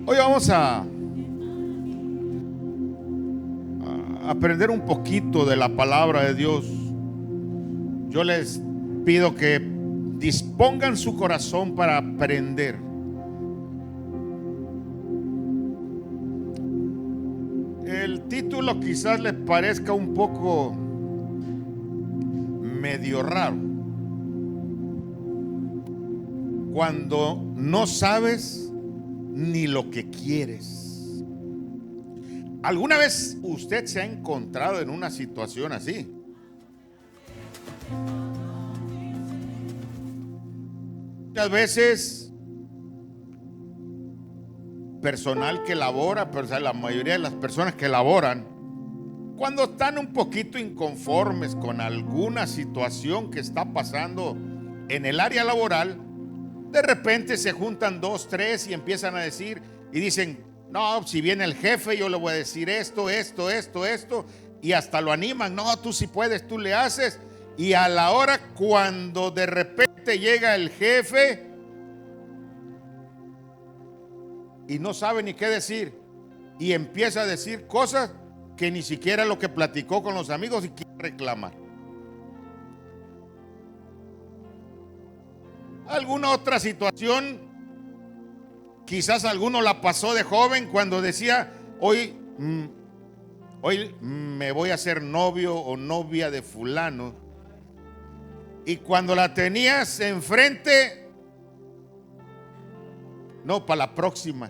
Hoy vamos a aprender un poquito de la palabra de Dios. Yo les pido que dispongan su corazón para aprender. El título quizás les parezca un poco medio raro. Cuando no sabes ni lo que quieres. ¿Alguna vez usted se ha encontrado en una situación así? Muchas veces personal que labora, pero la mayoría de las personas que laboran, cuando están un poquito inconformes con alguna situación que está pasando en el área laboral, de repente se juntan dos, tres y empiezan a decir y dicen: no, si viene el jefe yo le voy a decir esto, y hasta lo animan: no, tú sí puedes, tú le haces. Y a la hora cuando de repente llega el jefe y no sabe ni qué decir y empieza a decir cosas que ni siquiera lo que platicó con los amigos y quiere reclamar. Alguna otra situación, quizás alguno la pasó de joven cuando decía: hoy me voy a hacer novio o novia de fulano, y cuando la tenías enfrente, no, para la próxima,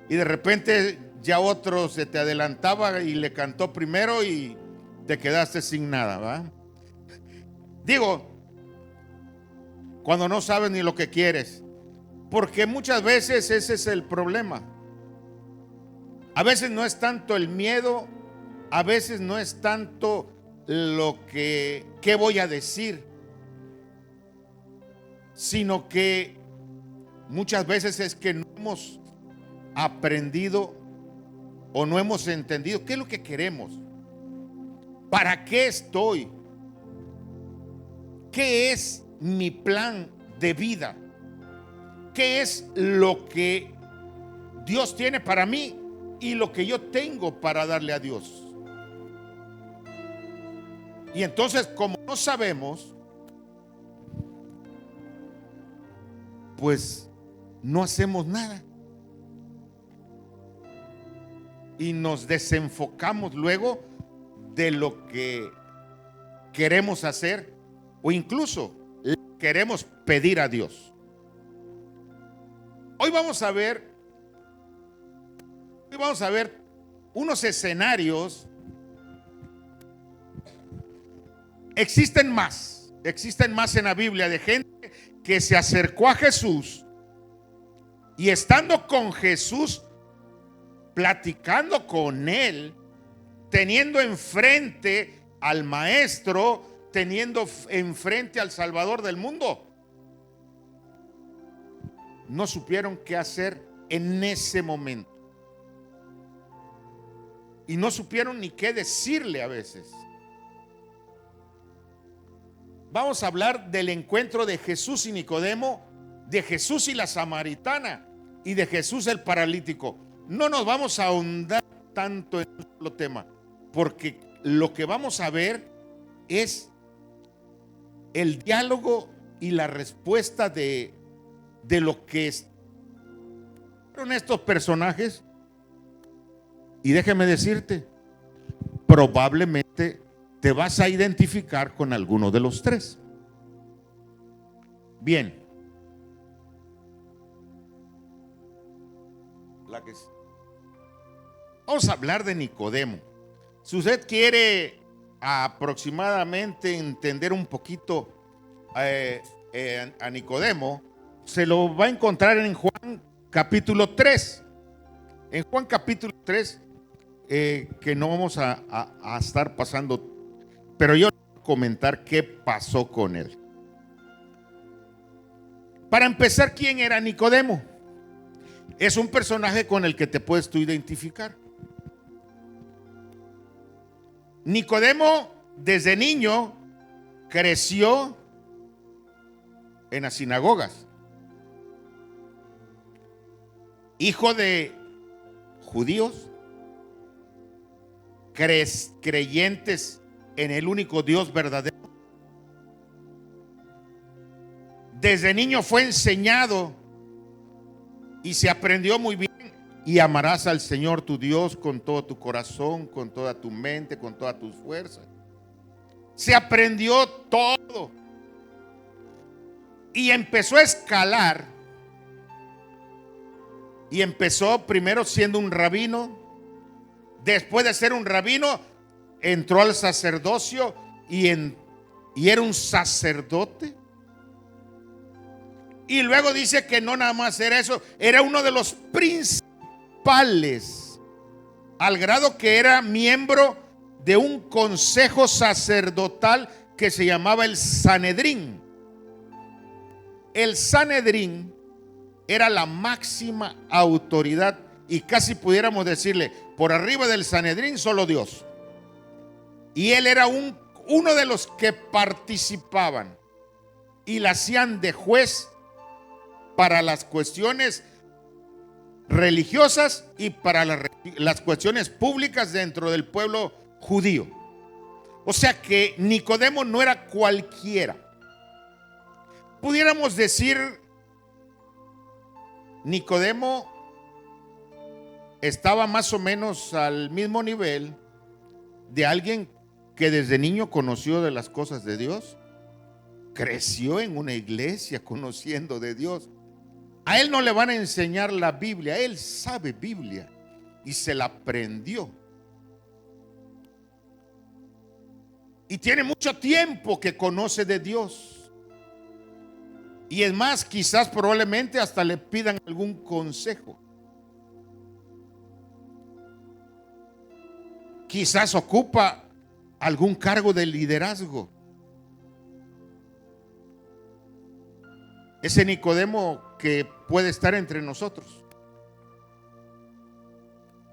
y de repente ya otro se te adelantaba y le cantó primero y te quedaste sin nada, ¿va? Digo, cuando no sabes ni lo que quieres, porque muchas veces ese es el problema. A veces no es tanto el miedo, a veces no es tanto lo que qué voy a decir, sino que muchas veces es que no hemos aprendido o no hemos entendido qué es lo que queremos, para qué estoy, qué es mi plan de vida, qué es lo que Dios tiene para mí y lo que yo tengo para darle a Dios. Y entonces, como no sabemos, pues no hacemos nada y nos desenfocamos luego de lo que queremos hacer, o incluso queremos pedir a Dios. Hoy vamos a ver unos escenarios. Existen más en la Biblia de gente que se acercó a Jesús y estando con Jesús, platicando con él, teniendo enfrente al Maestro, teniendo enfrente al Salvador del mundo, no supieron qué hacer en ese momento. Y no supieron ni qué decirle a veces. Vamos a hablar del encuentro de Jesús y Nicodemo, de Jesús y la samaritana y de Jesús el paralítico. No nos vamos a ahondar tanto en un solo tema, porque lo que vamos a ver es el diálogo y la respuesta de lo que fueron estos personajes. Y déjeme decirte, probablemente te vas a identificar con alguno de los tres. Bien. Vamos a hablar de Nicodemo. Si usted quiere aproximadamente entender un poquito a Nicodemo, se lo va a encontrar en Juan capítulo 3. En Juan capítulo 3, que no vamos a estar pasando, pero yo voy a comentar qué pasó con él. Para empezar, ¿quién era Nicodemo? Es un personaje con el que te puedes tú identificar. Nicodemo, desde niño, creció en las sinagogas. hijo de judíos, creyentes en el único Dios verdadero. Desde niño fue enseñado y se aprendió muy bien: y amarás al Señor tu Dios con todo tu corazón, con toda tu mente, con todas tus fuerzas. Se aprendió todo y empezó a escalar. Y empezó primero siendo un rabino. Después de ser un rabino, entró al sacerdocio y era un sacerdote. Y luego dice que no nada más era eso, era uno de los principales, al grado que era miembro de un consejo sacerdotal que se llamaba el Sanedrín. El Sanedrín era la máxima autoridad, y casi pudiéramos decirle, por arriba del Sanedrín solo Dios. Y él era uno de los que participaban y la hacían de juez para las cuestiones religiosas y para las cuestiones públicas dentro del pueblo judío. O sea que Nicodemo no era cualquiera. Pudiéramos decir, Nicodemo estaba más o menos al mismo nivel de alguien que desde niño conoció de las cosas de Dios, creció en una iglesia conociendo de Dios. A él no le van a enseñar la Biblia, él sabe Biblia y se la aprendió. Y tiene mucho tiempo que conoce de Dios. Y es más, quizás probablemente hasta le pidan algún consejo. Quizás ocupa algún cargo de liderazgo. Ese Nicodemo que puede estar entre nosotros.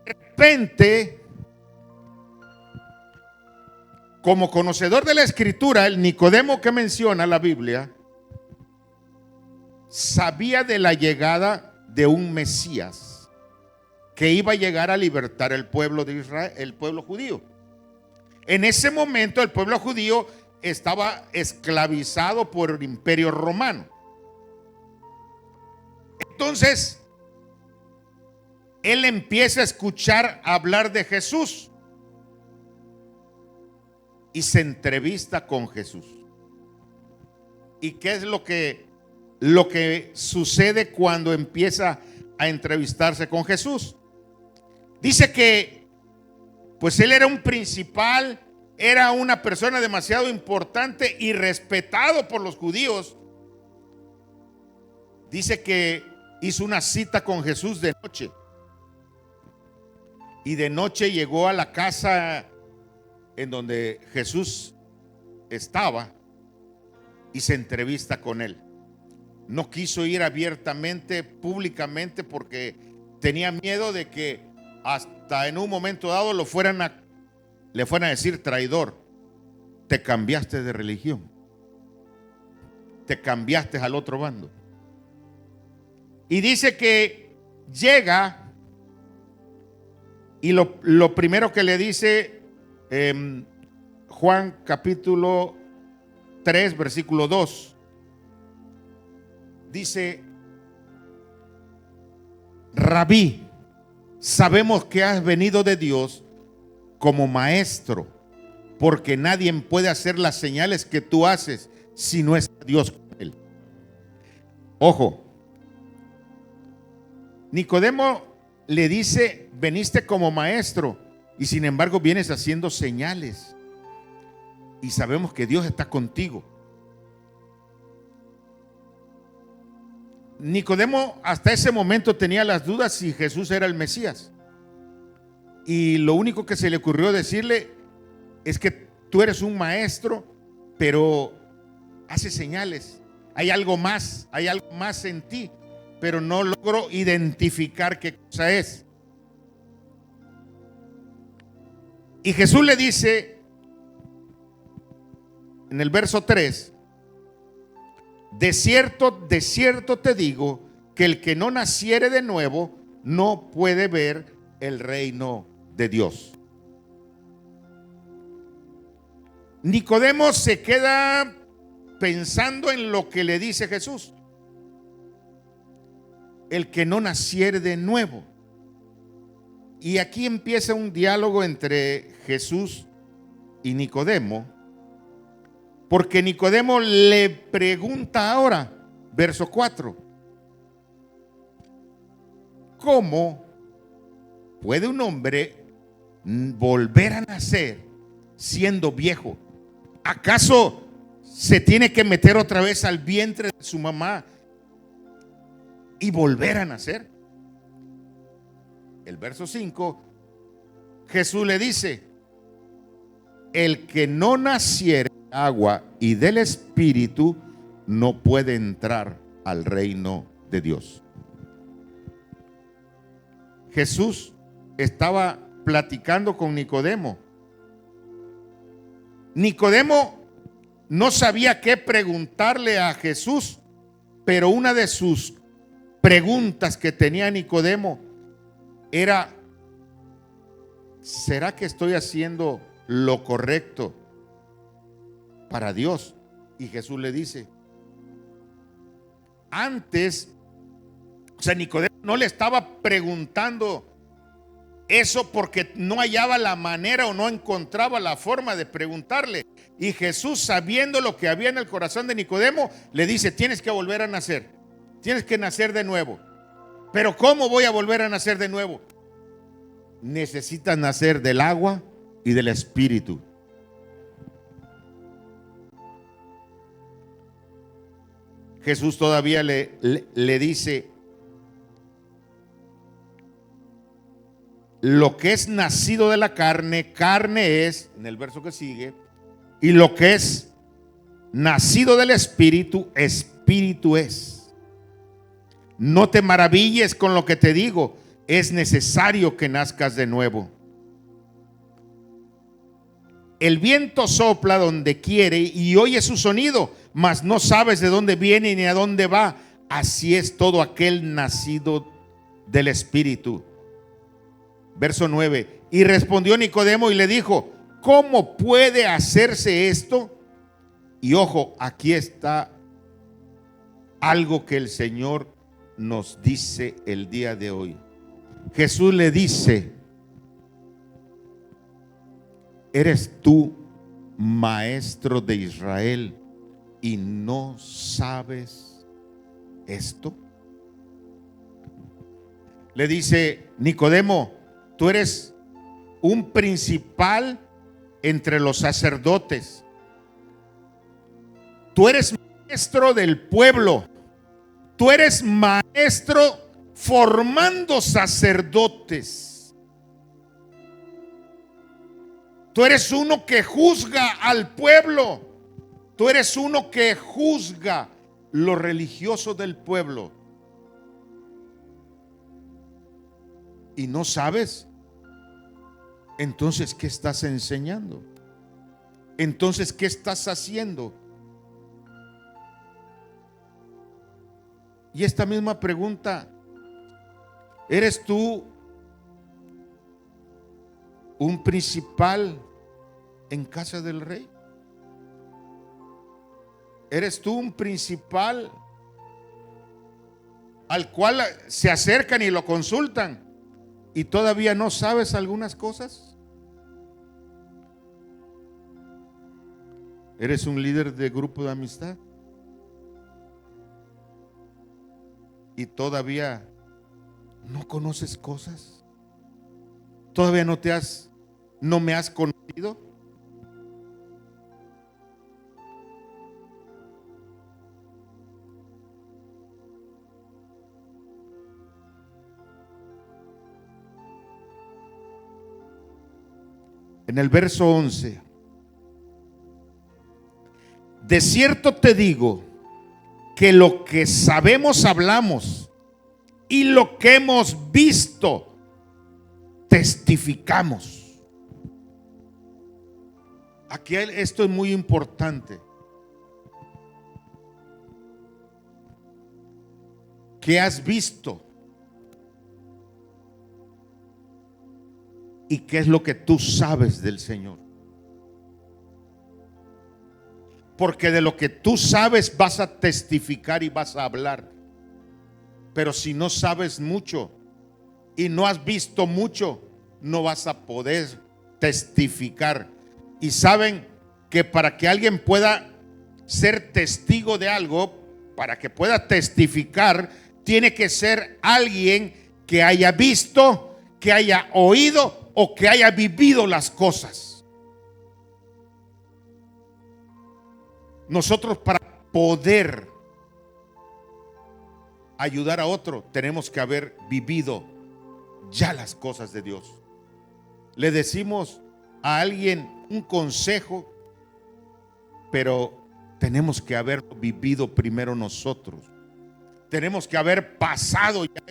De repente, como conocedor de la Escritura, el Nicodemo que menciona la Biblia sabía de la llegada de un Mesías que iba a llegar a libertar el pueblo de Israel, el pueblo judío. En ese momento el pueblo judío estaba esclavizado por el Imperio Romano. Entonces, él empieza a escuchar hablar de Jesús y se entrevista con Jesús. ¿Y qué es lo que sucede cuando empieza a entrevistarse con Jesús? Dice que pues él era un principal, era una persona demasiado importante y respetado por los judíos. Dice que hizo una cita con Jesús de noche. Y de noche llegó a la casa en donde Jesús estaba y se entrevista con él. No quiso ir abiertamente, públicamente, porque tenía miedo de que hasta en un momento dado le fueran a decir: traidor, te cambiaste de religión, te cambiaste al otro bando. Y dice que llega y lo primero que le dice, Juan capítulo 3 versículo 2, dice: Rabí, sabemos que has venido de Dios como maestro, porque nadie puede hacer las señales que tú haces si no es Dios con él. Ojo, Nicodemo le dice: veniste como maestro y sin embargo vienes haciendo señales, y sabemos que Dios está contigo. Nicodemo hasta ese momento tenía las dudas si Jesús era el Mesías, y lo único que se le ocurrió decirle es que tú eres un maestro, pero haces señales, hay algo más en ti, pero no logro identificar qué cosa es. Y Jesús le dice en el verso 3: de cierto te digo que el que no naciere de nuevo no puede ver el reino de Dios. Nicodemo se queda pensando en lo que le dice Jesús: el que no naciere de nuevo. Y aquí empieza un diálogo entre Jesús y Nicodemo, porque Nicodemo le pregunta ahora, verso 4, ¿cómo puede un hombre volver a nacer siendo viejo? ¿Acaso se tiene que meter otra vez al vientre de su mamá y volver a nacer? El verso 5, Jesús le dice: el que no naciere de agua y del Espíritu no puede entrar al reino de Dios. Jesús estaba platicando con Nicodemo. Nicodemo no sabía qué preguntarle a Jesús, pero una de sus preguntas que tenía Nicodemo era: ¿será que estoy haciendo lo correcto para Dios? Y Jesús le dice, antes, o sea, Nicodemo no le estaba preguntando eso porque no hallaba la manera o no encontraba la forma de preguntarle. Y Jesús, sabiendo lo que había en el corazón de Nicodemo, le dice: tienes que volver a nacer, tienes que nacer de nuevo. Pero ¿cómo voy a volver a nacer de nuevo? Necesitas nacer del agua y del Espíritu. Jesús todavía le dice: lo que es nacido de la carne, carne es, en el verso que sigue, y lo que es nacido del Espíritu, Espíritu es. No te maravilles con lo que te digo, es necesario que nazcas de nuevo. El viento sopla donde quiere y oye su sonido, mas no sabes de dónde viene ni a dónde va. Así es todo aquel nacido del Espíritu. Verso 9. Y respondió Nicodemo y le dijo: ¿cómo puede hacerse esto? Y ojo, aquí está algo que el Señor nos dice el día de hoy. Jesús le dice: ¿eres tú maestro de Israel y no sabes esto? Le dice: Nicodemo, tú eres un principal entre los sacerdotes. Tú eres maestro del pueblo. Tú eres maestro formando sacerdotes. Tú eres uno que juzga al pueblo. Tú eres uno que juzga lo religioso del pueblo. ¿Y no sabes? Entonces, ¿qué estás enseñando? Entonces, ¿qué estás haciendo? Y esta misma pregunta, ¿eres tú un principal en casa del rey? ¿Eres tú un principal al cual se acercan y lo consultan y todavía no sabes algunas cosas? ¿Eres un líder de grupo de amistad y todavía no conoces cosas? ¿Todavía no me has conocido? En el verso 11, de cierto te digo que lo que sabemos hablamos y lo que hemos visto testificamos. Aquí esto es muy importante. ¿Qué has visto? y qué es lo que tú sabes del Señor. Porque de lo que tú sabes vas a testificar y vas a hablar. Pero si no sabes mucho y no has visto mucho, no vas a poder testificar. Y saben que para que alguien pueda ser testigo de algo, para que pueda testificar, tiene que ser alguien que haya visto, que haya oído o que haya vivido las cosas. Nosotros, para poder ayudar a otro, tenemos que haber vivido ya las cosas de Dios. Le decimos a alguien un consejo, pero tenemos que haber vivido primero nosotros. Tenemos que haber pasado ya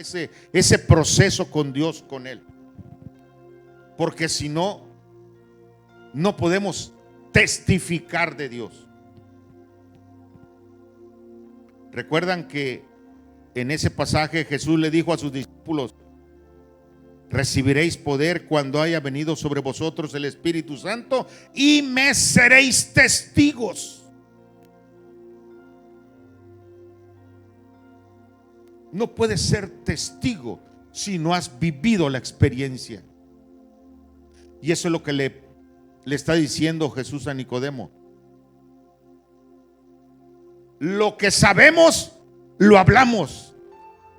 ese proceso con Dios, con Él. Porque si no, no podemos testificar de Dios. Recuerdan que en ese pasaje Jesús le dijo a sus discípulos: recibiréis poder cuando haya venido sobre vosotros el Espíritu Santo y me seréis testigos. No puedes ser testigo si no has vivido la experiencia. Y eso es lo que le está diciendo Jesús a Nicodemo. Lo que sabemos lo hablamos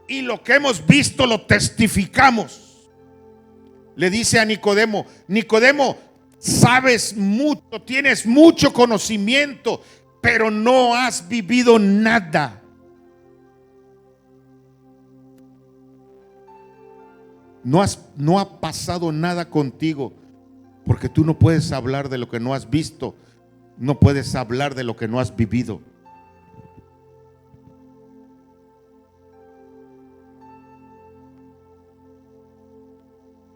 y lo que hemos visto lo testificamos. Le dice a Nicodemo: Nicodemo, sabes mucho, tienes mucho conocimiento, pero no has vivido nada. No ha pasado nada contigo, porque tú no puedes hablar de lo que no has visto, no puedes hablar de lo que no has vivido.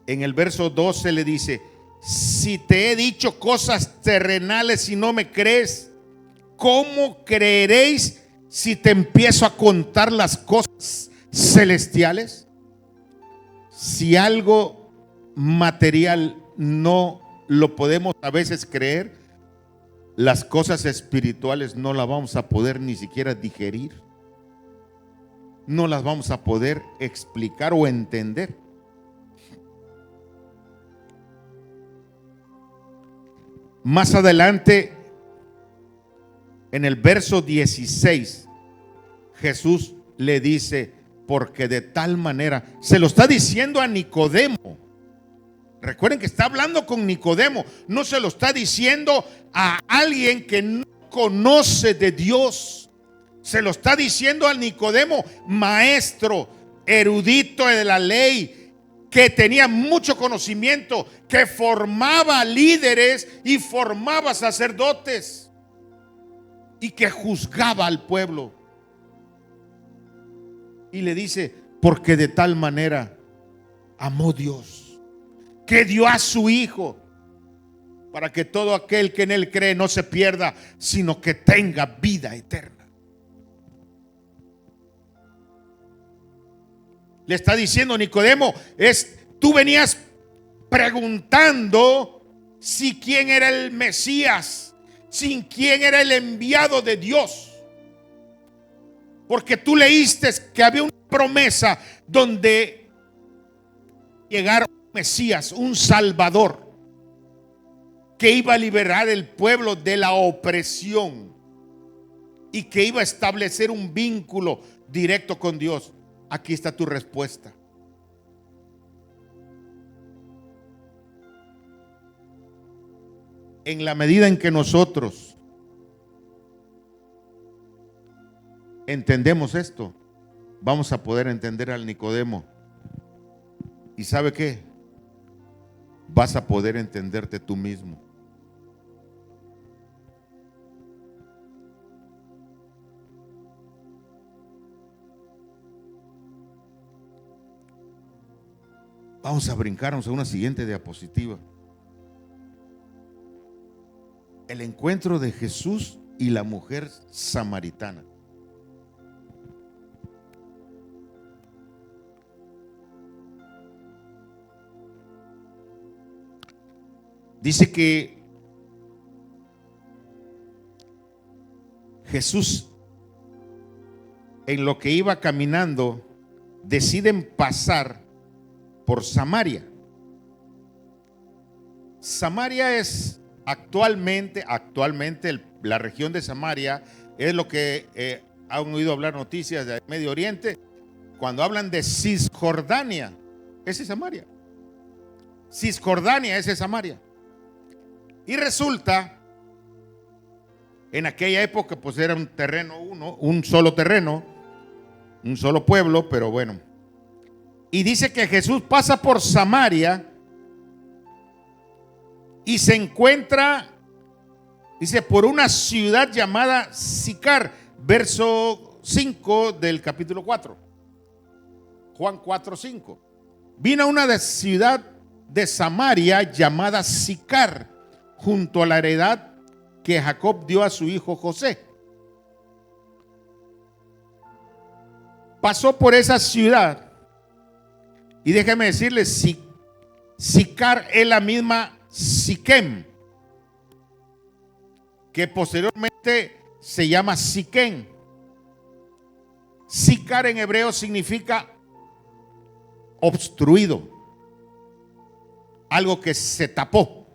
En el verso 12 le dice: si te he dicho cosas terrenales y no me crees, ¿cómo creeréis si te empiezo a contar las cosas celestiales? Si algo material no lo podemos a veces creer, las cosas espirituales no las vamos a poder ni siquiera digerir. No las vamos a poder explicar o entender. Más adelante, en el verso 16, Jesús le dice: porque de tal manera, se lo está diciendo a Nicodemo. Recuerden que está hablando con Nicodemo, no se lo está diciendo a alguien que no conoce de Dios. Se lo está diciendo a Nicodemo, maestro, erudito de la ley, que tenía mucho conocimiento, que formaba líderes y formaba sacerdotes y que juzgaba al pueblo. Y le dice: porque de tal manera amó Dios, que dio a su Hijo, para que todo aquel que en Él cree no se pierda, sino que tenga vida eterna. Le está diciendo Nicodemo: tú venías preguntando si quién era el Mesías, si quién era el enviado de Dios. Porque tú leíste que había una promesa donde llegara un Mesías, un Salvador, que iba a liberar el pueblo de la opresión y que iba a establecer un vínculo directo con Dios. Aquí está tu respuesta. En la medida en que nosotros entendemos esto, vamos a poder entender al Nicodemo. ¿Y sabe qué? Vas a poder entenderte tú mismo. Vamos a brincarnos a una siguiente diapositiva. El encuentro de Jesús y la mujer samaritana. dice que Jesús, en lo que iba caminando, deciden pasar por Samaria. Samaria es actualmente la región de Samaria es lo que han oído hablar noticias del Medio Oriente. Cuando hablan de Cisjordania, ese es Samaria. Cisjordania, ese es Samaria. Y resulta, en aquella época pues era un terreno un solo terreno, un solo pueblo, pero bueno. Y dice que Jesús pasa por Samaria y se encuentra, dice, por una ciudad llamada Sicar, verso 5 del capítulo 4. Juan 4:5. Vino a una ciudad de Samaria llamada Sicar, junto a la heredad que Jacob dio a su hijo José. Pasó por esa ciudad y déjeme decirles, Sicar es la misma Siquem, que posteriormente se llama Siquén. Sicar en hebreo significa obstruido, algo que se tapó.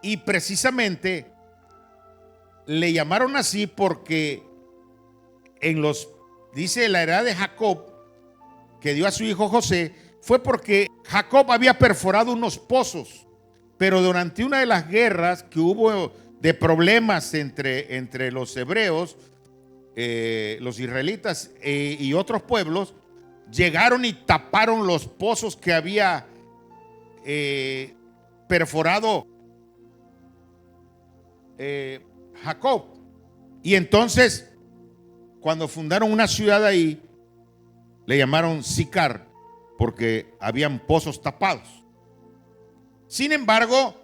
Y precisamente le llamaron así porque dice la heredad de Jacob que dio a su hijo José, fue porque Jacob había perforado unos pozos, pero durante una de las guerras que hubo de problemas entre los hebreos, los israelitas y otros pueblos, llegaron y taparon los pozos que había perforado Jacob. Y entonces, cuando fundaron una ciudad ahí, le llamaron Sicar, porque habían pozos tapados. Sin embargo,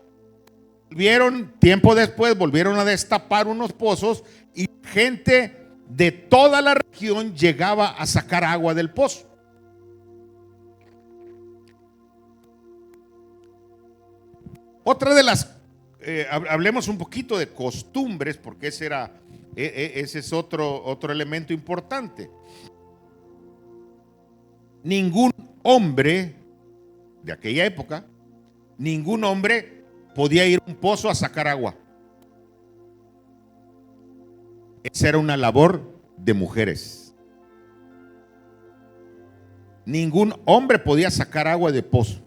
tiempo después volvieron a destapar unos pozos y gente de toda la región llegaba a sacar agua del pozo. Otra de las, hablemos un poquito de costumbres, porque ese es otro elemento importante. Ningún hombre de aquella época, ningún hombre podía ir a un pozo a sacar agua. Esa era una labor de mujeres. Ningún hombre podía sacar agua de pozo.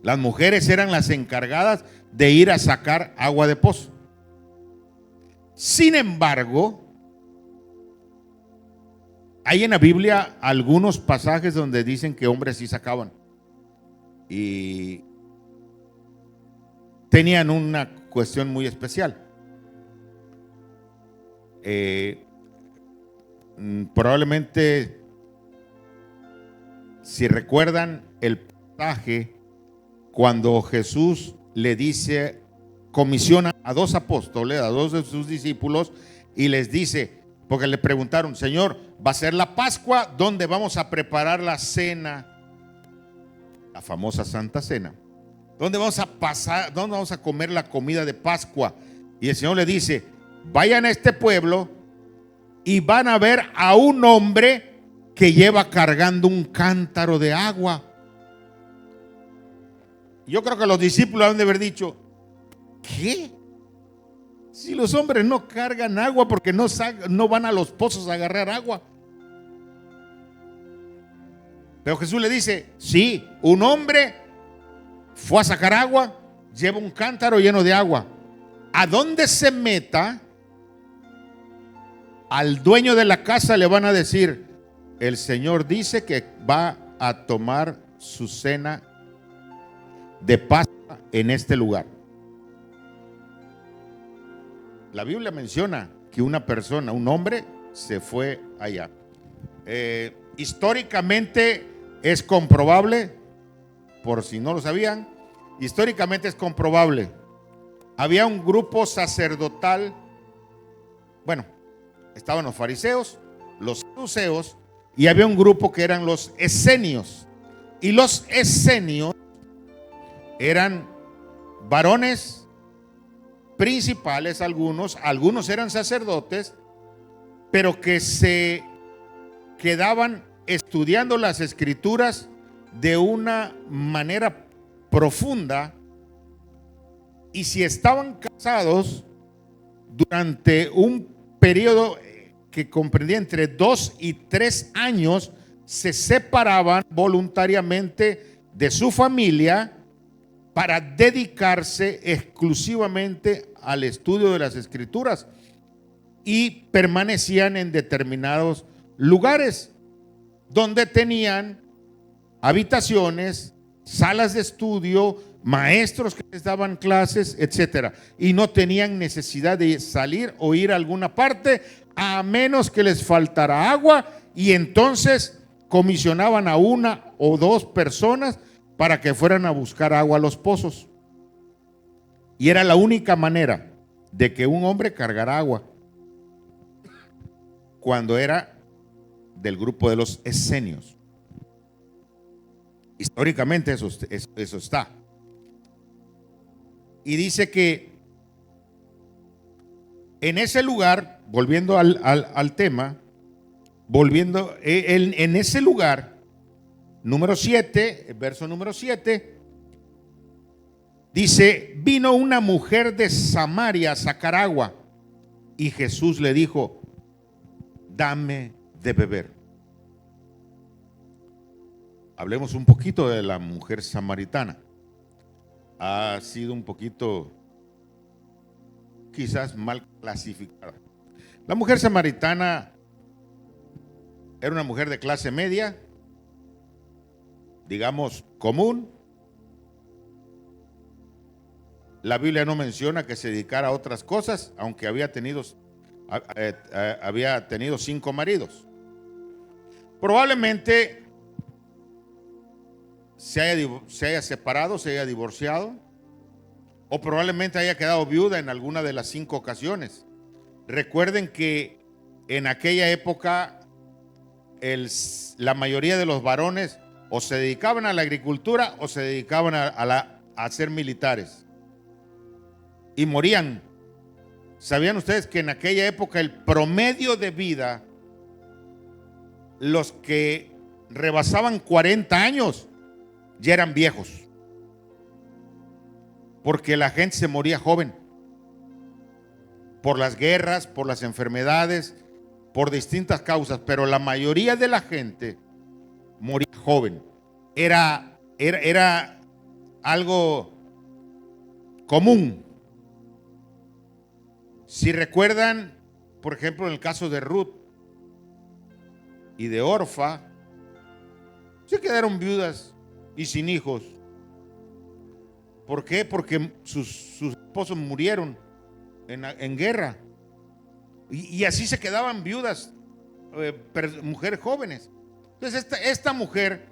Las mujeres eran las encargadas de ir a sacar agua de pozo. Sin embargo, hay en la Biblia algunos pasajes donde dicen que hombres sí sacaban y tenían una cuestión muy especial. Probablemente, si recuerdan el pasaje cuando Jesús le dice, comisiona a dos apóstoles, a dos de sus discípulos, y les dice, porque le preguntaron, Señor, va a ser la Pascua, ¿dónde vamos a preparar la cena? La famosa Santa Cena. ¿Dónde vamos a comer la comida de Pascua? Y el Señor le dice, vayan a este pueblo y van a ver a un hombre que lleva cargando un cántaro de agua. Yo creo que los discípulos han de haber dicho, ¿qué? Si los hombres no cargan agua porque no van a los pozos a agarrar agua. Pero Jesús le dice, sí, un hombre fue a sacar agua, lleva un cántaro lleno de agua. A donde se meta, al dueño de la casa le van a decir, el Señor dice que va a tomar su cena de Pascua en este lugar. La Biblia menciona que una persona, un hombre, se fue allá. Históricamente es comprobable, por si no lo sabían, históricamente es comprobable. Había un grupo sacerdotal, bueno, estaban los fariseos, los saduceos, y había un grupo que eran los esenios. Y los esenios eran varones principales, algunos eran sacerdotes, pero que se quedaban estudiando las escrituras de una manera profunda, y si estaban casados durante un periodo que comprendía entre 2 y 3 años, se separaban voluntariamente de su familia para dedicarse exclusivamente al estudio de las escrituras, y permanecían en determinados lugares donde tenían habitaciones, salas de estudio, maestros que les daban clases, etcétera, y no tenían necesidad de salir o ir a alguna parte a menos que les faltara agua, y entonces comisionaban a 1 o 2 personas para que fueran a buscar agua a los pozos, y era la única manera de que un hombre cargara agua cuando era del grupo de los esenios. Históricamente eso está. Y dice que en ese lugar, volviendo al tema, en ese lugar, número 7, verso número 7, dice: vino una mujer de Samaria a sacar agua, y Jesús le dijo: dame de beber. Hablemos un poquito de la mujer samaritana. Ha sido un poquito, quizás, mal clasificada. La mujer samaritana era una mujer de clase media, digamos común. La Biblia no menciona que se dedicara a otras cosas, aunque había tenido 5 maridos. Probablemente se haya separado, se haya divorciado, o probablemente haya quedado viuda en alguna de las 5 ocasiones. Recuerden que en aquella época la mayoría de los varones o se dedicaban a la agricultura o se dedicaban a ser militares, y morían. ¿Sabían ustedes que en aquella época el promedio de vida, los que rebasaban 40 años ya eran viejos? Porque la gente se moría joven por las guerras, por las enfermedades, por distintas causas, pero la mayoría de la gente moría joven. Era algo común. Si recuerdan, por ejemplo, en el caso de Ruth y de Orfa, se quedaron viudas y sin hijos. ¿Por qué? Porque sus esposos murieron en guerra. Y así se quedaban viudas, mujeres jóvenes. Entonces esta mujer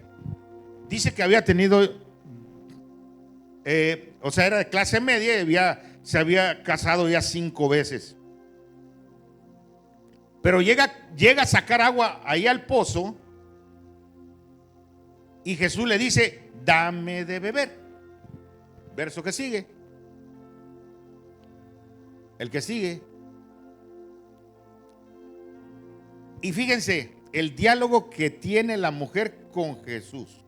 dice que había tenido, o sea, era de clase media y se había casado ya 5 veces. Pero llega a sacar agua ahí al pozo, y Jesús le dice: dame de beber. Verso que sigue. El que sigue. Y fíjense el diálogo que tiene la mujer con Jesús.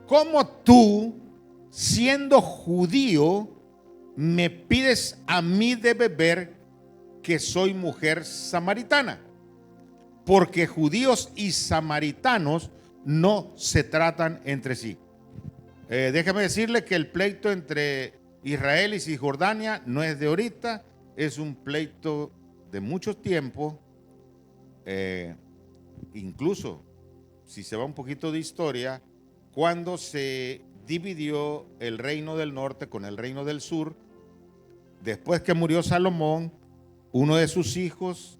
¿Cómo tú, siendo judío, me pides a mí de beber, que soy mujer samaritana? Porque judíos y samaritanos no se tratan entre sí. Déjame decirle que el pleito entre Israel y Cisjordania no es de ahorita, es un pleito de mucho tiempo. Incluso, si se va un poquito de historia, cuando se dividió el reino del norte con el reino del sur, después que murió Salomón, uno de sus hijos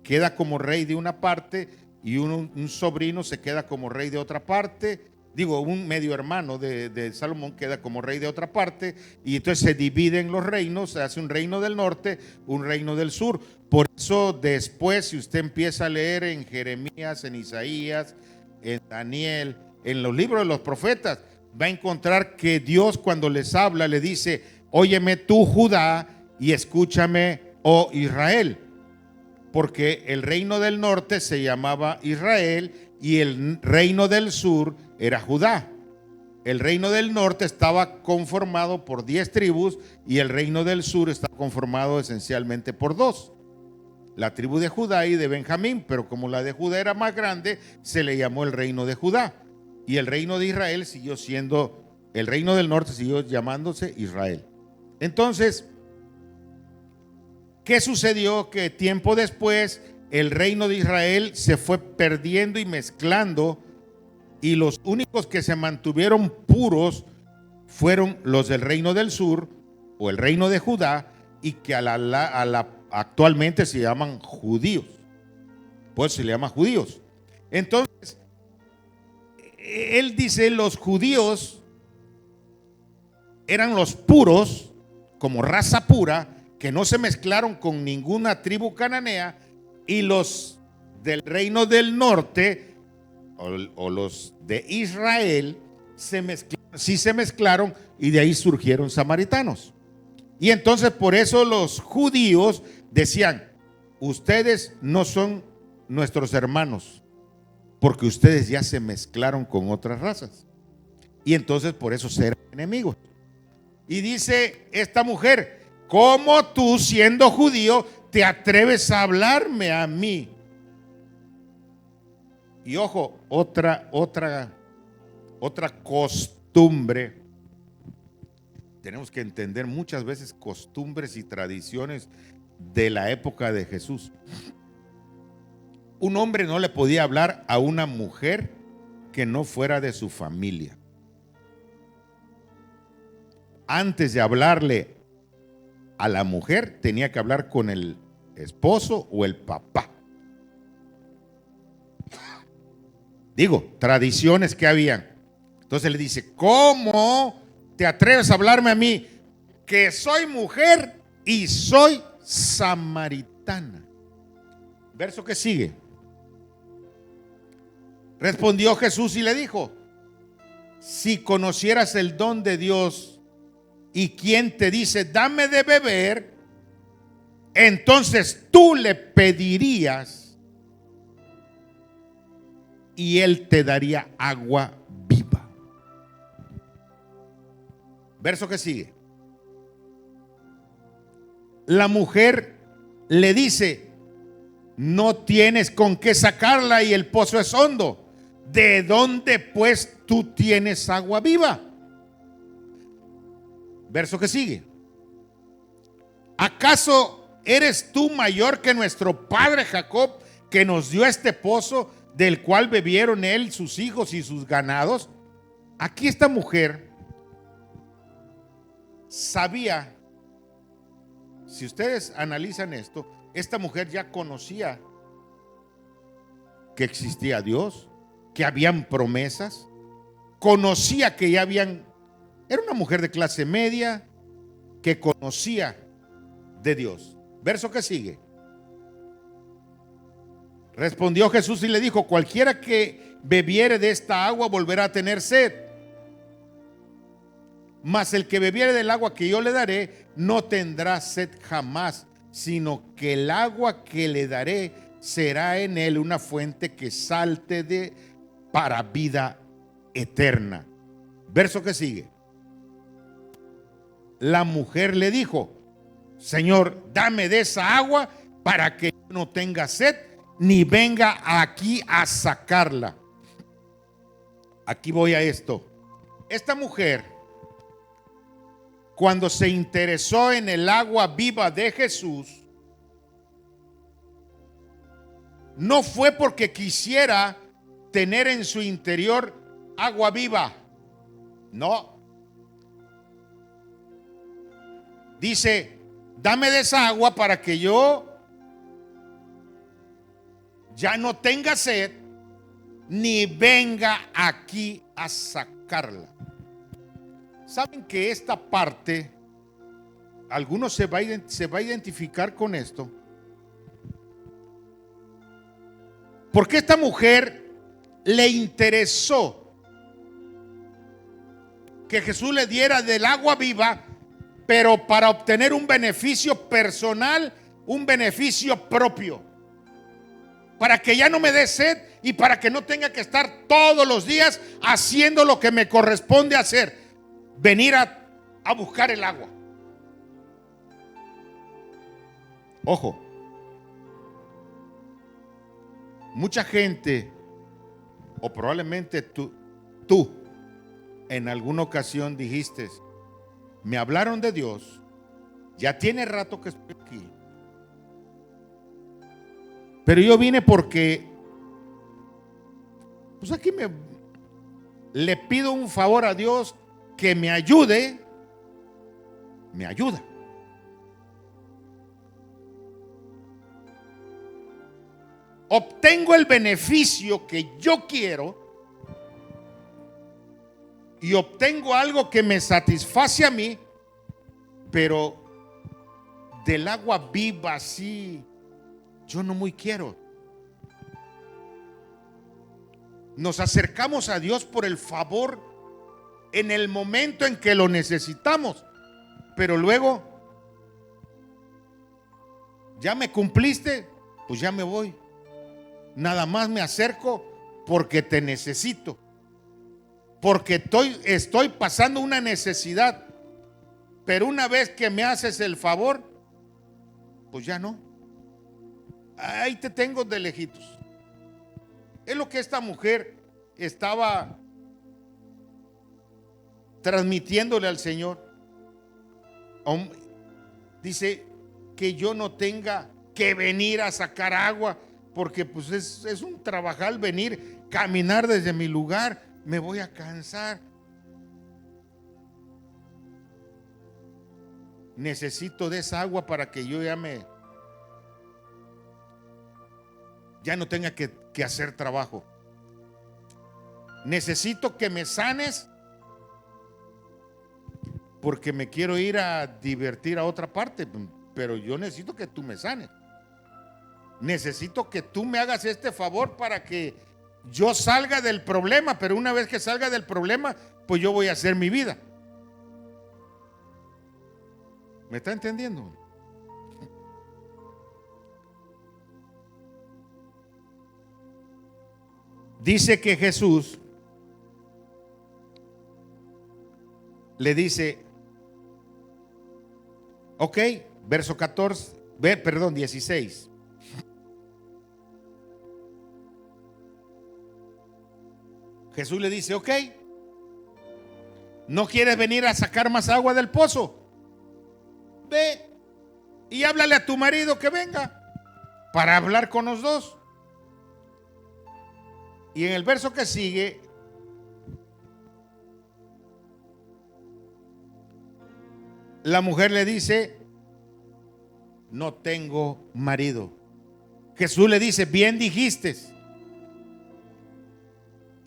queda como rey de una parte y un sobrino se queda como rey de otra parte. Digo, un medio hermano de Salomón queda como rey de otra parte, y entonces se dividen los reinos, se hace un reino del norte, un reino del sur. Por eso después, si usted empieza a leer en Jeremías, en Isaías, en Daniel, en los libros de los profetas, va a encontrar que Dios, cuando les habla, le dice: óyeme tú, Judá, y escúchame, oh Israel. Porque el reino del norte se llamaba Israel y el reino del sur era Judá. El reino del norte estaba conformado por 10 tribus y el reino del sur está conformado esencialmente por 2. La tribu de Judá y de Benjamín, pero como la de Judá era más grande, se le llamó el reino de Judá. Y el reino de Israel siguió siendo, el reino del norte siguió llamándose Israel. Entonces, ¿qué sucedió? Que tiempo después el reino de Israel se fue perdiendo y mezclando, y los únicos que se mantuvieron puros fueron los del reino del sur o el reino de Judá, y que actualmente se llaman judíos. Pues se le llama judíos. Entonces, él dice: los judíos eran los puros, como raza pura, que no se mezclaron con ninguna tribu cananea, y los del reino del norte o los de Israel sí se mezclaron, y de ahí surgieron samaritanos. Y entonces por eso los judíos decían: ustedes no son nuestros hermanos, porque ustedes ya se mezclaron con otras razas. Y entonces por eso se eran enemigos. Y dice esta mujer: ¿cómo tú, siendo judío, te atreves a hablarme a mí? Y ojo, otra costumbre. Tenemos que entender muchas veces costumbres y tradiciones de la época de Jesús. Un hombre no le podía hablar a una mujer que no fuera de su familia. Antes de hablarle a la mujer, tenía que hablar con el esposo o el papá. Digo, tradiciones que habían. Entonces le dice: ¿cómo te atreves a hablarme a mí, que soy mujer y soy samaritana? Verso que sigue. Respondió Jesús y le dijo: si conocieras el don de Dios y quien te dice dame de beber, entonces tú le pedirías y él te daría agua viva. Verso que sigue. La mujer le dice: no tienes con qué sacarla y el pozo es hondo. ¿De dónde pues tú tienes agua viva? Verso que sigue. ¿Acaso eres tú mayor que nuestro padre Jacob, que nos dio este pozo, del cual bebieron él, sus hijos y sus ganados? Aquí esta mujer sabía, si ustedes analizan esto, esta mujer ya conocía que existía Dios, que habían promesas, conocía que ya habían, era una mujer de clase media que conocía de Dios. Verso que sigue. Respondió Jesús y le dijo: cualquiera que bebiere de esta agua volverá a tener sed, mas el que bebiere del agua que yo le daré no tendrá sed jamás, sino que el agua que le daré será en él una fuente que salte para vida eterna. Verso que sigue. La mujer le dijo: Señor, dame de esa agua para que yo no tenga sed ni venga aquí a sacarla. Aquí voy a esto. Esta mujer, cuando se interesó en el agua viva de Jesús, no fue porque quisiera tener en su interior agua viva. No. Dice: dame de esa agua para que yo ya no tenga sed ni venga aquí a sacarla. Saben que esta parte, algunos se va a identificar con esto, porque esta mujer le interesó que Jesús le diera del agua viva, pero para obtener un beneficio personal, un beneficio propio, para que ya no me dé sed y para que no tenga que estar todos los días haciendo lo que me corresponde hacer, venir a buscar el agua. Ojo, mucha gente, o probablemente tú en alguna ocasión dijiste: me hablaron de Dios, ya tiene rato que estoy aquí, pero yo vine porque pues aquí le pido un favor a Dios que me ayude. Me ayuda. Obtengo el beneficio que yo quiero y obtengo algo que me satisface a mí, pero del agua viva así yo no muy quiero. Nos acercamos a Dios por el favor en el momento en que lo necesitamos, pero luego ya me cumpliste, pues ya me voy. Nada más me acerco porque te necesito, porque estoy pasando una necesidad, pero una vez que me haces el favor, pues ya no. Ahí te tengo de lejitos. Es lo que esta mujer estaba transmitiéndole al Señor. Dice que yo no tenga que venir a sacar agua, porque pues es un trabajar venir, caminar desde mi lugar, me voy a cansar. Necesito de esa agua para que yo ya no tenga que hacer trabajo. Necesito que me sanes porque me quiero ir a divertir a otra parte, pero yo necesito que tú me sanes. Necesito que tú me hagas este favor para que yo salga del problema, pero una vez que salga del problema, pues yo voy a hacer mi vida. ¿Me está entendiendo? Dice que Jesús le dice, ok, verso 16. Jesús le dice, ok, ¿no quieres venir a sacar más agua del pozo? Ve y háblale a tu marido que venga para hablar con los dos. Y en el verso que sigue, la mujer le dice, no tengo marido. Jesús le dice, bien dijiste,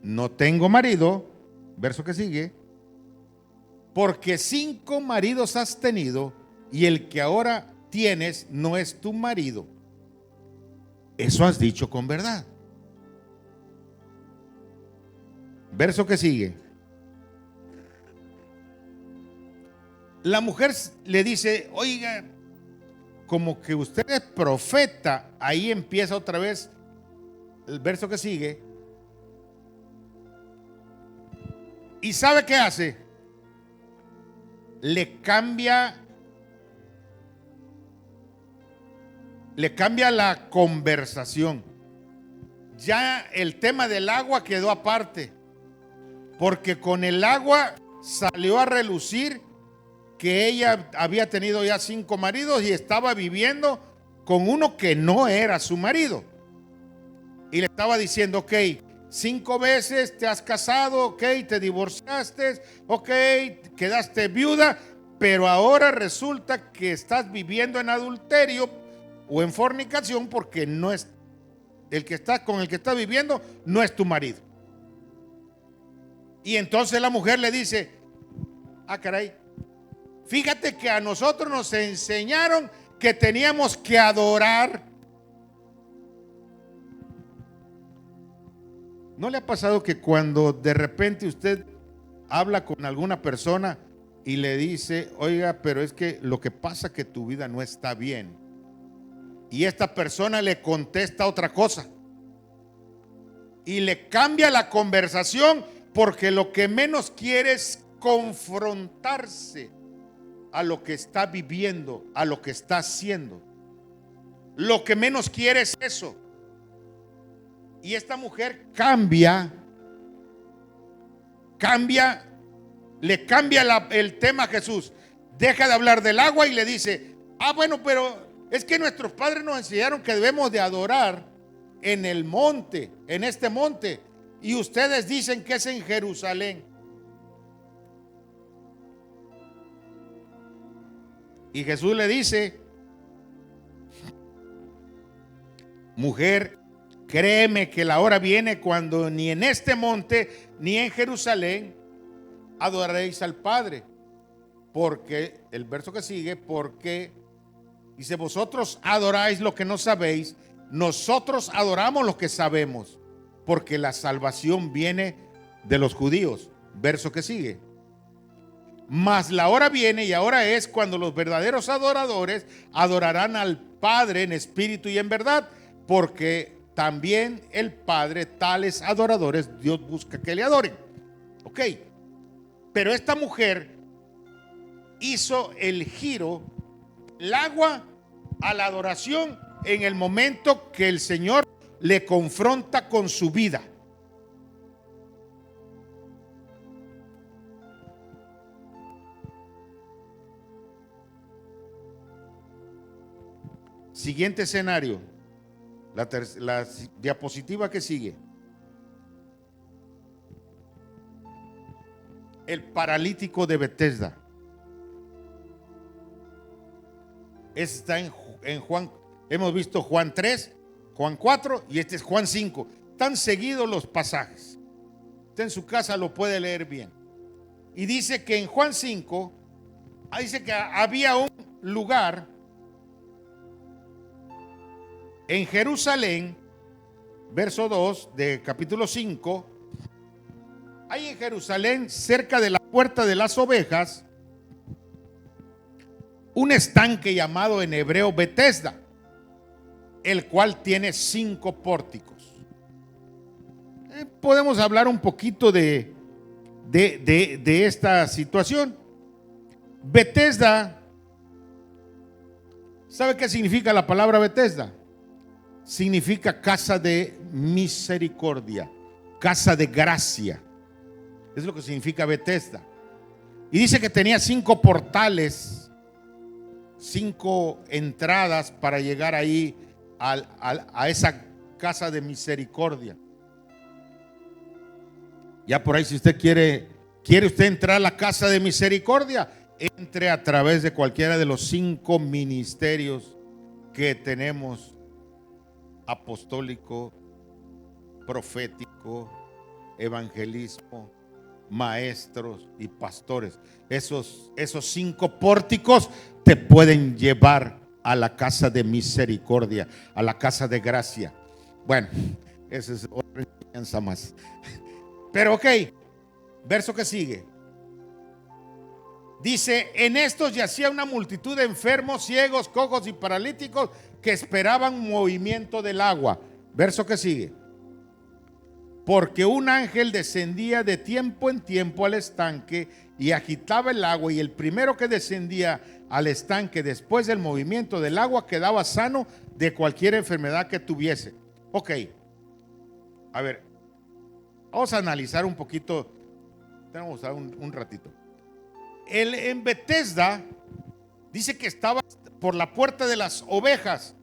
no tengo marido. Verso que sigue, porque 5 maridos has tenido y el que ahora tienes no es tu marido. Eso has dicho con verdad. Verso que sigue. La mujer le dice, oiga, como que usted es profeta. Ahí empieza otra vez el verso que sigue. ¿Y sabe qué hace? Le cambia la conversación. Ya el tema del agua quedó aparte, porque con el agua salió a relucir que ella había tenido ya 5 maridos y estaba viviendo con uno que no era su marido. Y le estaba diciendo, ok, 5 veces te has casado, ok, te divorciaste, ok, quedaste viuda, pero ahora resulta que estás viviendo en adulterio o en fornicación porque no es con el que estás viviendo no es tu marido. Y entonces la mujer le dice, ah, caray, fíjate que a nosotros nos enseñaron que teníamos que adorar. ¿No le ha pasado que cuando de repente usted habla con alguna persona y le dice, oiga, pero es que lo que pasa es que tu vida no está bien? Y esta persona le contesta otra cosa y le cambia la conversación, porque lo que menos quiere es confrontarse a lo que está viviendo, a lo que está haciendo. Lo que menos quiere es eso. Y esta mujer cambia, le cambia el tema a Jesús. Deja de hablar del agua y le dice, bueno, pero es que nuestros padres nos enseñaron que debemos de adorar en el monte, en este monte, y ustedes dicen que es en Jerusalén. Y Jesús le dice, mujer, créeme que la hora viene cuando ni en este monte ni en Jerusalén adoraréis al Padre. Porque, el verso que sigue, porque dice, vosotros adoráis lo que no sabéis, nosotros adoramos lo que sabemos, porque la salvación viene de los judíos. Verso que sigue. Mas la hora viene y ahora es cuando los verdaderos adoradores adorarán al Padre en espíritu y en verdad, porque también el Padre tales adoradores Dios busca que le adoren. Ok, pero esta mujer hizo el giro, el agua a la adoración, en el momento que el Señor le confronta con su vida. Siguiente escenario, la diapositiva que sigue. El paralítico de Betesda. Está en Juan. Hemos visto Juan 3, Juan 4 y este es Juan 5. Están seguidos los pasajes. Usted en su casa lo puede leer bien. Y dice que en Juan 5, dice que había un lugar en Jerusalén, verso 2 de capítulo 5. Hay en Jerusalén, cerca de la puerta de las ovejas, un estanque llamado en hebreo Betesda, el cual tiene 5 pórticos. Podemos hablar un poquito de esta situación. Betesda, ¿sabe qué significa la palabra Betesda? Significa casa de misericordia, casa de gracia. Es lo que significa Betesda. Y dice que tenía 5 portales, 5 entradas para llegar ahí a esa casa de misericordia. Ya por ahí, si usted quiere usted entrar a la casa de misericordia, entre a través de cualquiera de los 5 ministerios que tenemos: apostólico, profético, evangelismo, maestros y pastores. Esos 5 pórticos te pueden llevar a la casa de misericordia, a la casa de gracia. Bueno, esa es otra enseñanza más. Pero ok, verso que sigue. Dice, en estos yacía una multitud de enfermos, ciegos, cojos y paralíticos que esperaban movimiento del agua. Verso que sigue. Porque un ángel descendía de tiempo en tiempo al estanque y agitaba el agua, y el primero que descendía al estanque después del movimiento del agua quedaba sano de cualquier enfermedad que tuviese. Ok, a ver, vamos a analizar un poquito. Tenemos un ratito. En Betesda dice que estaba por la puerta de las ovejas.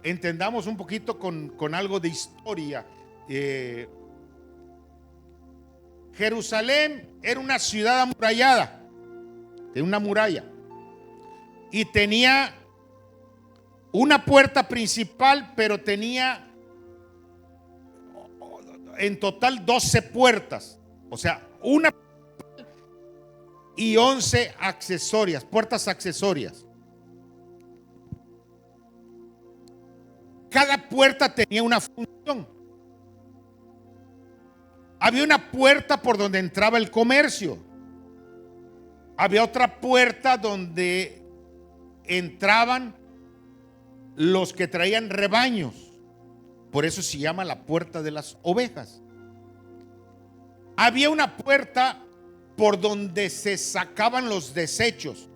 Entendamos un poquito con algo de historia. Jerusalén era una ciudad amurallada, de una muralla, y tenía una puerta principal, pero tenía en total 12 puertas, o sea, una y 11 accesorias, puertas accesorias. Cada puerta tenía una función. Había una puerta por donde entraba el comercio. Había otra puerta donde entraban los que traían rebaños. Por eso se llama la puerta de las ovejas. Había una puerta por donde se sacaban los desechos.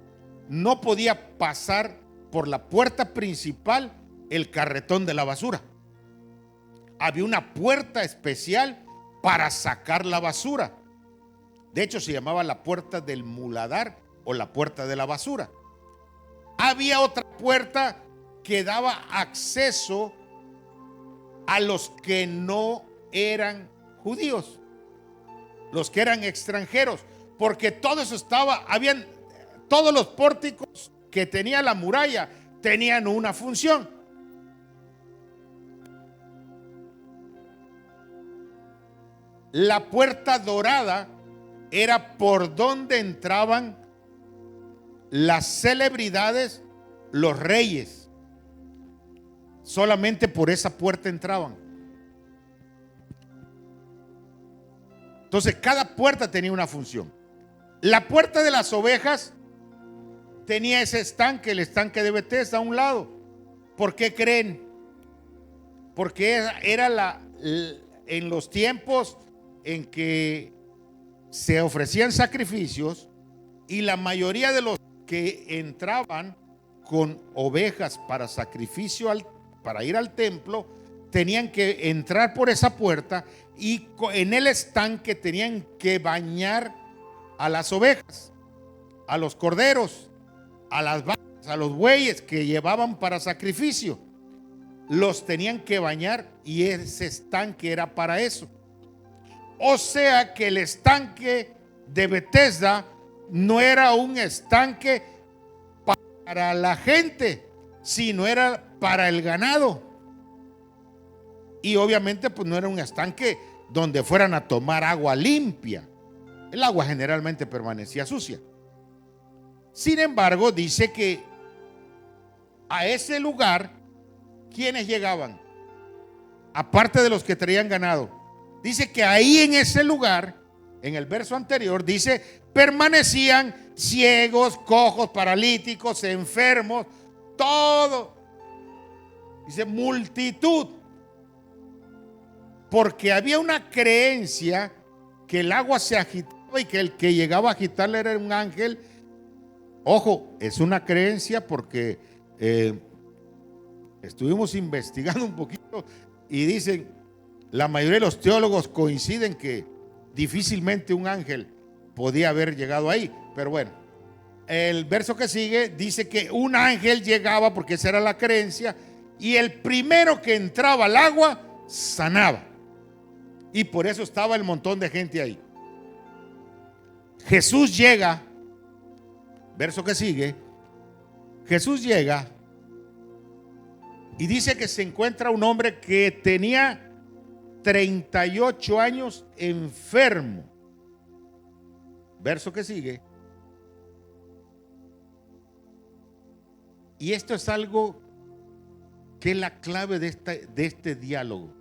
No podía pasar por la puerta principal el carretón de la basura. Había una puerta especial para sacar la basura. De hecho, se llamaba la puerta del muladar o la puerta de la basura. Había otra puerta que daba acceso a los que no eran judíos, los que eran extranjeros, porque todo eso todos los pórticos que tenía la muralla tenían una función. La puerta dorada era por donde entraban las celebridades, los reyes. Solamente por esa puerta entraban. Entonces cada puerta tenía una función. La puerta de las ovejas tenía ese estanque, el estanque de Betesda a un lado. ¿Por qué creen? Porque era en los tiempos en que se ofrecían sacrificios y la mayoría de los que entraban con ovejas para sacrificio, para ir al templo, tenían que entrar por esa puerta y en el estanque tenían que bañar a las ovejas, a los corderos, a las vacas, a los bueyes que llevaban para sacrificio. Los tenían que bañar y ese estanque era para eso. O sea que el estanque de Betesda no era un estanque para la gente, sino era para el ganado. Y obviamente pues no era un estanque donde fueran a tomar agua limpia. El agua generalmente permanecía sucia. Sin embargo, dice que a ese lugar, ¿quiénes llegaban? Aparte de los que traían ganado. Dice que ahí en ese lugar, en el verso anterior, dice, permanecían ciegos, cojos, paralíticos, enfermos, todo. Dice multitud. Porque había una creencia que el agua se agitaba y que el que llegaba a agitarla era un ángel. Ojo, es una creencia porque estuvimos investigando un poquito y dicen, la mayoría de los teólogos coinciden que difícilmente un ángel podía haber llegado ahí. Pero bueno, el verso que sigue dice que un ángel llegaba, porque esa era la creencia, y el primero que entraba al agua sanaba. Y por eso estaba el montón de gente ahí. Jesús llega, verso que sigue, Jesús llega y dice que se encuentra un hombre que tenía 38 años enfermo. Verso que sigue. Y esto es algo que es la clave de este diálogo.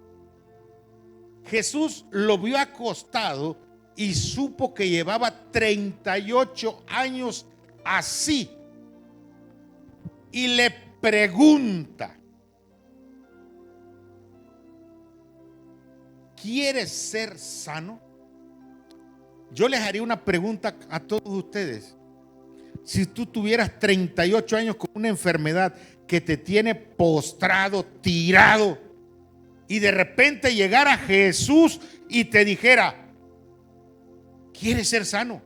Jesús lo vio acostado y supo que llevaba 38 años así. Y le pregunta, ¿quieres ser sano? Yo les haría una pregunta a todos ustedes. Si tú tuvieras 38 años con una enfermedad que te tiene postrado, tirado, y de repente llegara Jesús y te dijera, ¿quieres ser sano?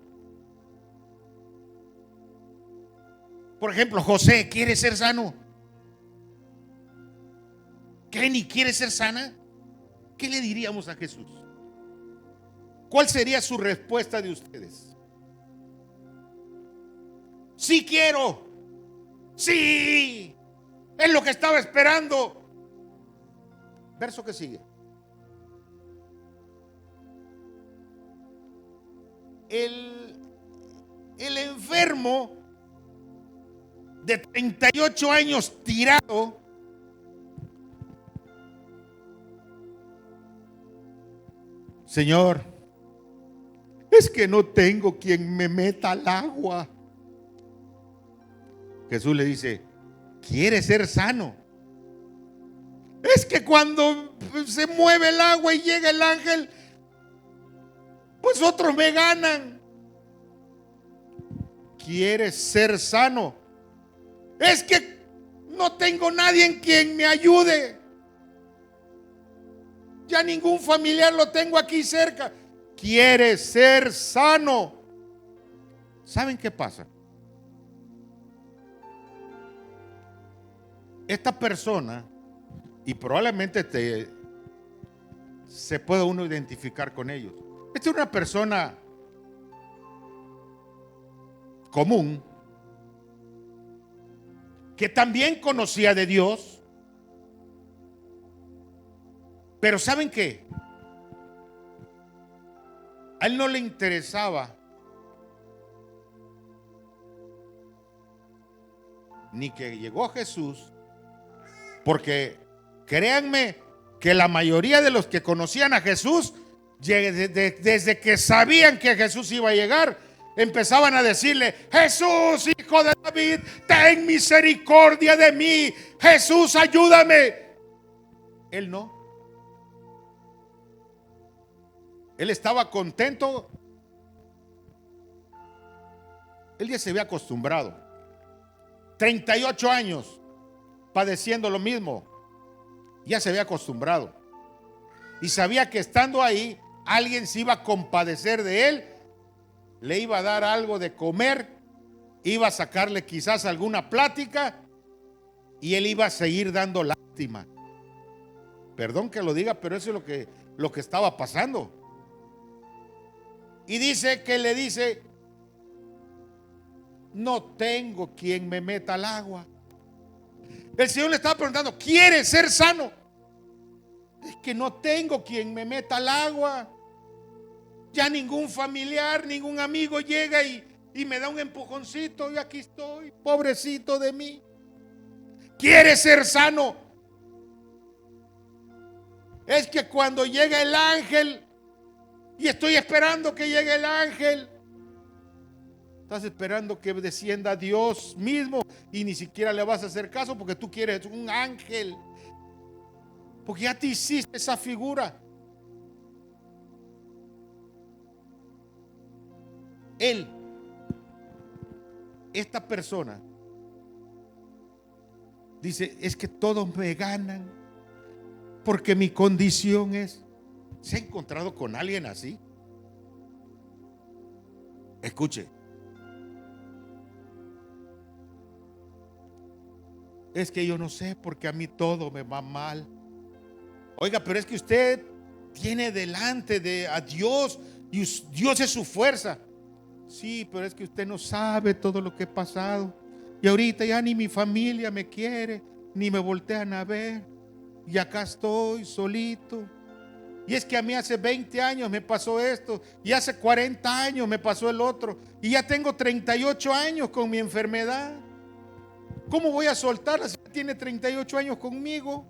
Por ejemplo, José, ¿quiere ser sano? Kenny, ¿quiere ser sana? ¿Qué le diríamos a Jesús? ¿Cuál sería su respuesta de ustedes? Sí quiero. Sí. Es lo que estaba esperando. Verso que sigue. El enfermo de 38 años tirado, Señor, es que no tengo quien me meta al agua. Jesús le dice, ¿quieres ser sano? Es que cuando se mueve el agua y llega el ángel, pues otros me ganan. ¿Quieres ser sano? Es que no tengo nadie en quien me ayude. Ya ningún familiar lo tengo aquí cerca. ¿Quieres ser sano? ¿Saben qué pasa? Esta persona, y probablemente se puede uno identificar con ellos. Esta es una persona común que también conocía de Dios, pero ¿saben qué? A él no le interesaba ni que llegó Jesús, porque créanme que la mayoría de los que conocían a Jesús, desde que sabían que Jesús iba a llegar, empezaban a decirle: Jesús, hijo de David, ten misericordia de mí. Jesús, ayúdame. Él no. Él estaba contento. Él ya se había acostumbrado. 38 años padeciendo lo mismo. Ya se había acostumbrado. Y sabía que estando ahí, alguien se iba a compadecer de él, le iba a dar algo de comer, iba a sacarle quizás alguna plática y él iba a seguir dando lástima. Perdón que lo diga, pero eso es lo que estaba pasando. Y dice que le dice: no tengo quien me meta al agua. El Señor le estaba preguntando: ¿quieres ser sano? Es que no tengo quien me meta al agua. Ya ningún familiar, ningún amigo llega y me da un empujoncito y aquí estoy, pobrecito de mí. ¿Quieres ser sano? Es que cuando llega el ángel y estoy esperando que llegue el ángel, estás esperando que descienda Dios mismo y ni siquiera le vas a hacer caso porque tú quieres un ángel, porque ya te hiciste esa figura. Esta persona dice: es que todos me ganan porque mi condición es. ¿Se ha encontrado con alguien así? Escuche. Es que yo no sé porque a mí todo me va mal. Oiga, pero es que usted tiene delante a Dios y Dios es su fuerza. Sí, pero es que usted no sabe todo lo que he pasado. Y ahorita ya ni mi familia me quiere, ni me voltean a ver. Y acá estoy solito. Y es que a mí hace 20 años me pasó esto. Y hace 40 años me pasó el otro. Y ya tengo 38 años con mi enfermedad. ¿Cómo voy a soltarla si tiene 38 años conmigo?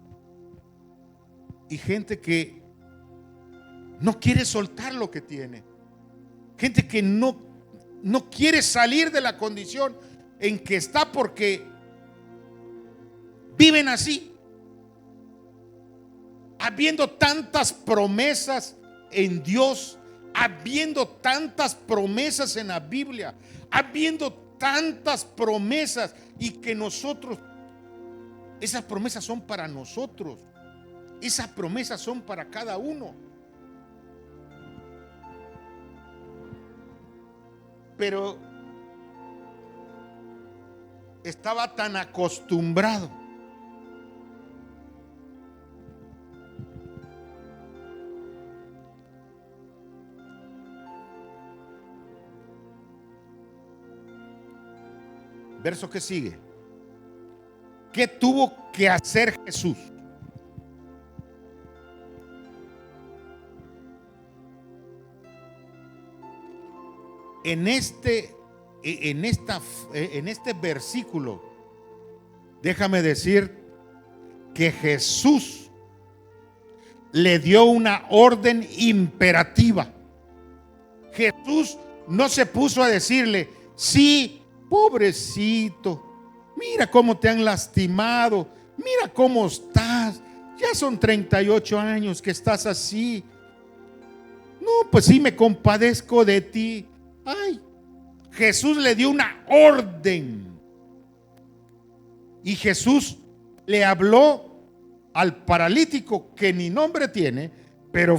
Y gente que no quiere soltar lo que tiene. Gente que no quiere salir de la condición en que está porque viven así. Habiendo tantas promesas en Dios, habiendo tantas promesas en la Biblia, habiendo tantas promesas, y que nosotros, esas promesas son para nosotros, esas promesas son para cada uno. Pero estaba tan acostumbrado verso que sigue. ¿Qué tuvo que hacer Jesús? En este versículo, déjame decir que Jesús le dio una orden imperativa. Jesús no se puso a decirle: sí, pobrecito, mira cómo te han lastimado, mira cómo estás, ya son 38 años que estás así. No, pues sí, me compadezco de ti. Ay, Jesús le dio una orden. Y Jesús le habló al paralítico, que ni nombre tiene, pero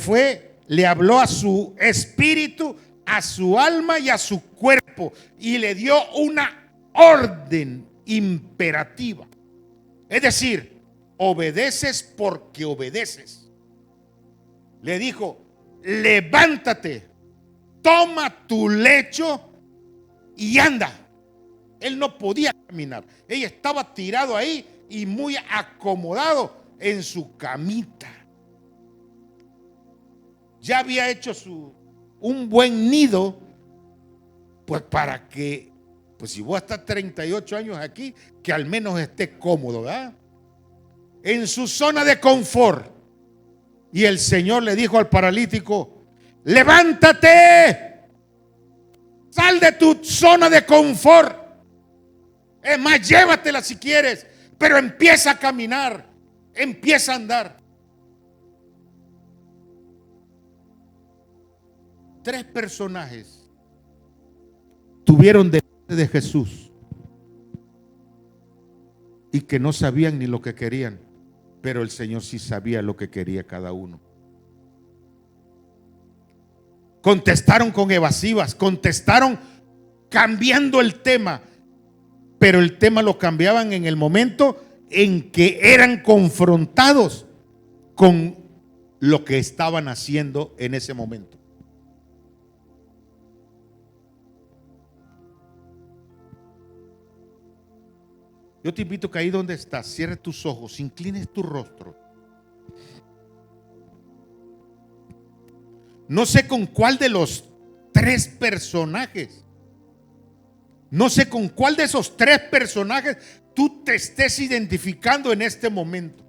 le habló a su espíritu, a su alma y a su cuerpo, y le dio una orden imperativa. Es decir, obedeces porque obedeces. Le dijo: levántate, toma tu lecho y anda. Él no podía caminar. Ella estaba tirado ahí y muy acomodado en su camita. Ya había hecho un buen nido, pues para que, pues si voy a estar 38 años aquí, que al menos esté cómodo, ¿verdad? En su zona de confort. Y el Señor le dijo al paralítico: levántate, sal de tu zona de confort. Es más, llévatela si quieres, pero empieza a caminar, empieza a andar. 3 personajes tuvieron delante de Jesús y que no sabían ni lo que querían, pero el Señor sí sabía lo que quería cada uno. Contestaron con evasivas, contestaron cambiando el tema, pero el tema lo cambiaban en el momento en que eran confrontados con lo que estaban haciendo en ese momento. Yo te invito que ahí donde estás, cierres tus ojos, inclines tu rostro. No sé con cuál de los 3 personajes, no sé con cuál de esos 3 personajes tú te estés identificando en este momento.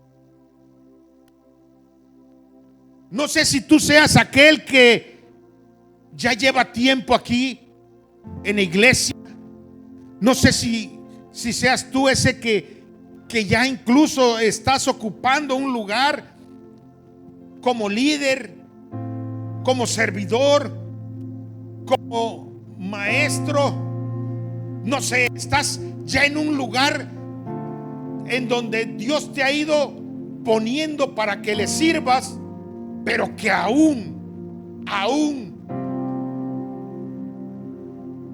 No sé si tú seas aquel que ya lleva tiempo aquí en la iglesia. No sé si seas tú ese que ya incluso estás ocupando un lugar como líder, como servidor, como maestro. No sé, estás ya en un lugar en donde Dios te ha ido poniendo para que le sirvas, pero que aún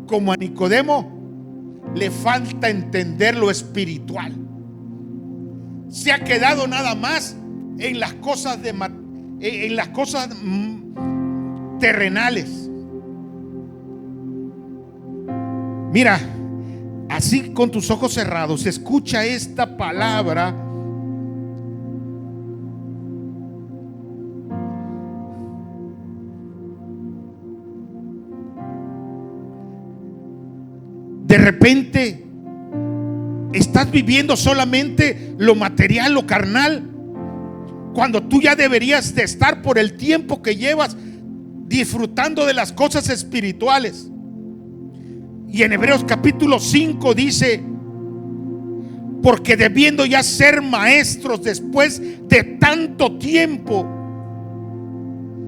como a Nicodemo le falta entender lo espiritual. Se ha quedado nada más en las cosas terrenales. Mira, así con tus ojos cerrados, escucha esta palabra. De repente estás viviendo solamente lo material, lo carnal, cuando tú ya deberías de estar, por el tiempo que llevas, disfrutando de las cosas espirituales. Y en Hebreos capítulo 5 dice: porque debiendo ya ser maestros después de tanto tiempo,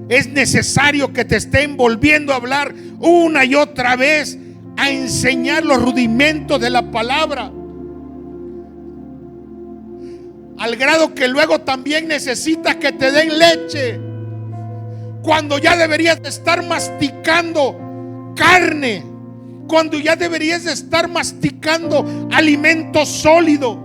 es necesario que te estén volviendo a hablar una y otra vez, a enseñar los rudimentos de la palabra, al grado que luego también necesitas que te den leche, cuando ya deberías de estar masticando carne, cuando ya deberías de estar masticando alimento sólido.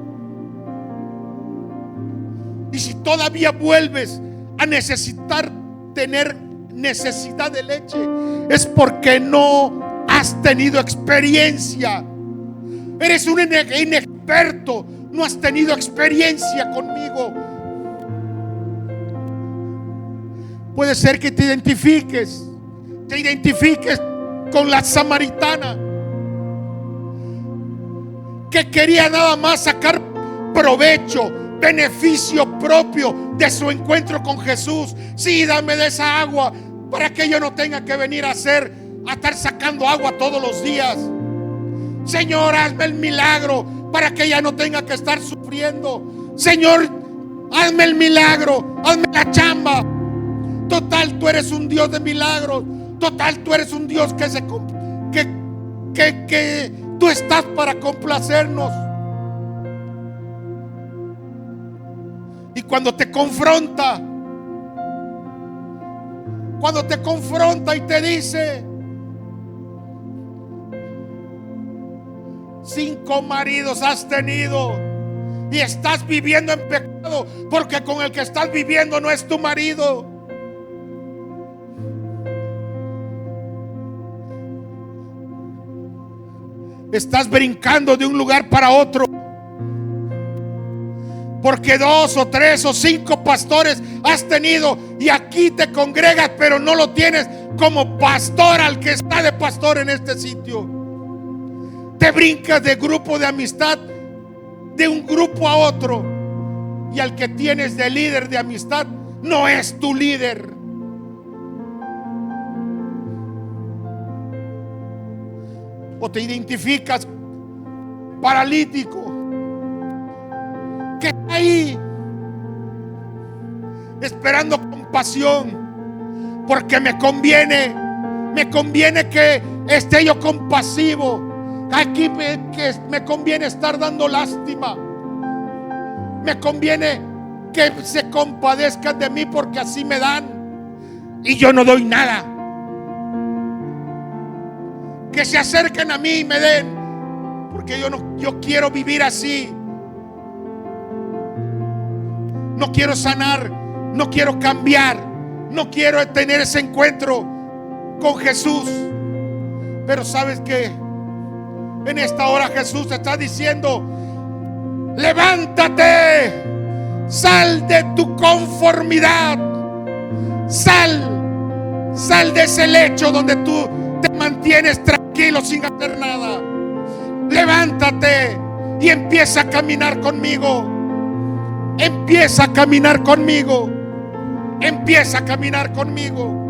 Y si todavía vuelves a necesitar tener necesidad de leche, es porque no has tenido experiencia. Eres un inexperto, no has tenido experiencia conmigo. Puede ser que te identifiques con la samaritana, que quería nada más sacar provecho, beneficio propio de su encuentro con Jesús. Sí, dame de esa agua para que yo no tenga que venir a hacer a estar sacando agua todos los días. Señor, hazme el milagro para que ella no tenga que estar sufriendo. Señor, hazme el milagro, hazme la chamba. Total, tú eres un Dios de milagros. Total, tú eres un Dios que tú estás para complacernos. Y cuando te confronta y te dice: 5 maridos has tenido y estás viviendo en pecado, porque con el que estás viviendo no es tu marido. Estás brincando de un lugar para otro, porque 2 o 3 o 5 pastores has tenido y aquí te congregas, pero no lo tienes como pastor al que está de pastor en este sitio. Te brincas de grupo de amistad, de un grupo a otro, y al que tienes de líder de amistad no es tu líder. O te identificas paralítico, que está ahí esperando compasión, porque me conviene que esté yo compasivo. Aquí me conviene estar dando lástima. Me conviene que se compadezcan de mí, porque así me dan y yo no doy nada. Que se acerquen a mí y me den, porque yo quiero vivir así. No quiero sanar, no quiero cambiar, no quiero tener ese encuentro con Jesús. Pero ¿sabes qué? En esta hora Jesús te está diciendo: levántate, sal de tu conformidad, sal de ese lecho donde tú te mantienes tranquilo sin hacer nada. Levántate y empieza a caminar conmigo. Empieza a caminar conmigo. Empieza a caminar conmigo.